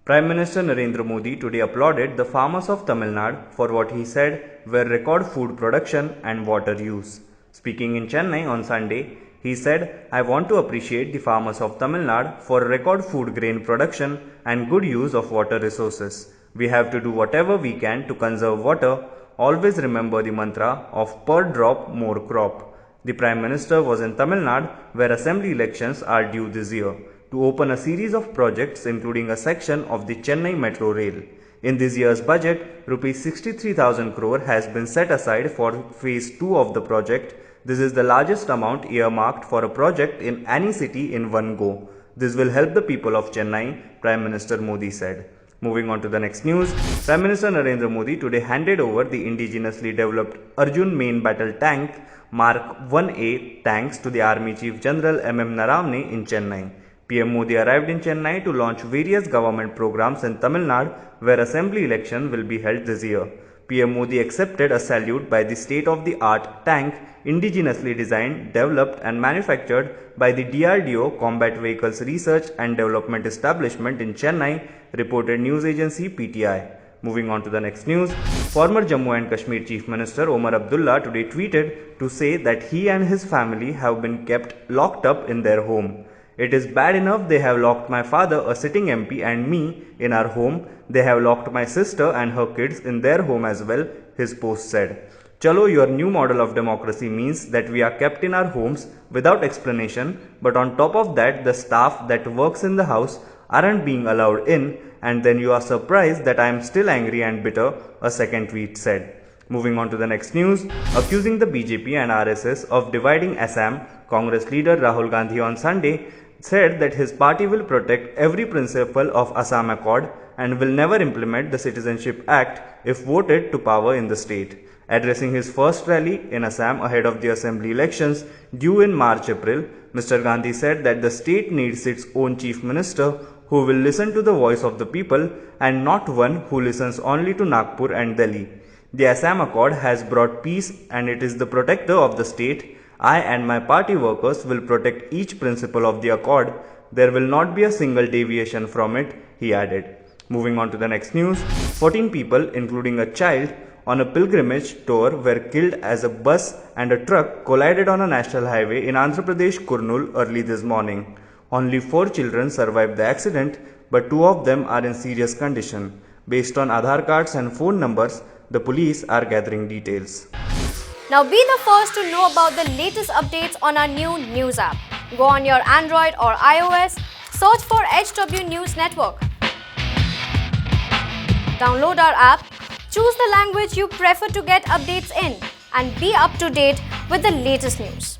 Prime Minister Narendra Modi today applauded the farmers of Tamil Nadu for what he said were record food production and water use. Speaking in Chennai on Sunday, he said, "I want to appreciate the farmers of Tamil Nadu for record food grain production and good use of water resources. We have to do whatever we can to conserve water. Always remember the mantra of per drop more crop." The Prime Minister was in Tamil Nadu, where assembly elections are due this year, to open a series of projects including a section of the Chennai Metro Rail. In this year's budget, Rs 63,000 crore has been set aside for phase 2 of the project. This is the largest amount earmarked for a project in any city in one go. This will help the people of Chennai, Prime Minister Modi said. Moving on to the next news, Prime Minister Narendra Modi today handed over the indigenously developed ARjun main battle tank Mark 1A tanks to the Army Chief General M.M. Naravane in Chennai. PM Modi arrived in Chennai to launch various government programs in Tamil Nadu, where assembly election will be held this year. PM Modi accepted a salute by the state-of-the-art tank indigenously designed, developed and manufactured by the DRDO Combat Vehicles Research and Development Establishment in Chennai, reported news agency PTI. Moving on to the next news, former Jammu and Kashmir Chief Minister Omar Abdullah today tweeted to say that he and his family have been kept locked up in their home. "It is bad enough they have locked my father, a sitting MP, and me in our home. They have locked my sister and her kids in their home as well," his post said. "Chalo, your new model of democracy means that we are kept in our homes without explanation, but on top of that, the staff that works in the house aren't being allowed in, and then you are surprised that I am still angry and bitter," a second tweet said. Moving on to the next news, accusing the BJP and RSS of dividing Assam, Congress leader Rahul Gandhi on Sunday said that his party will protect every principle of Assam Accord and will never implement the Citizenship Act if voted to power in the state. Addressing his first rally in Assam ahead of the assembly elections due in March-April, Mr. Gandhi said that the state needs its own chief minister who will listen to the voice of the people and not one who listens only to Nagpur and Delhi. "The Assam Accord has brought peace and it is the protector of the state. I and my party workers will protect each principle of the accord. There will not be a single deviation from it," he added. Moving on to the next news, 14 people, including a child, on a pilgrimage tour were killed as a bus and a truck collided on a national highway in Andhra Pradesh, Kurnool, early this morning. Only 4 children survived the accident, but 2 of them are in serious condition. Based on Aadhaar cards and phone numbers, the police are gathering details. Now be the first to know about the latest updates on our new news app. Go on your Android or iOS, search for HW News Network. Download our app, choose the language you prefer to get updates in, and be up to date with the latest news.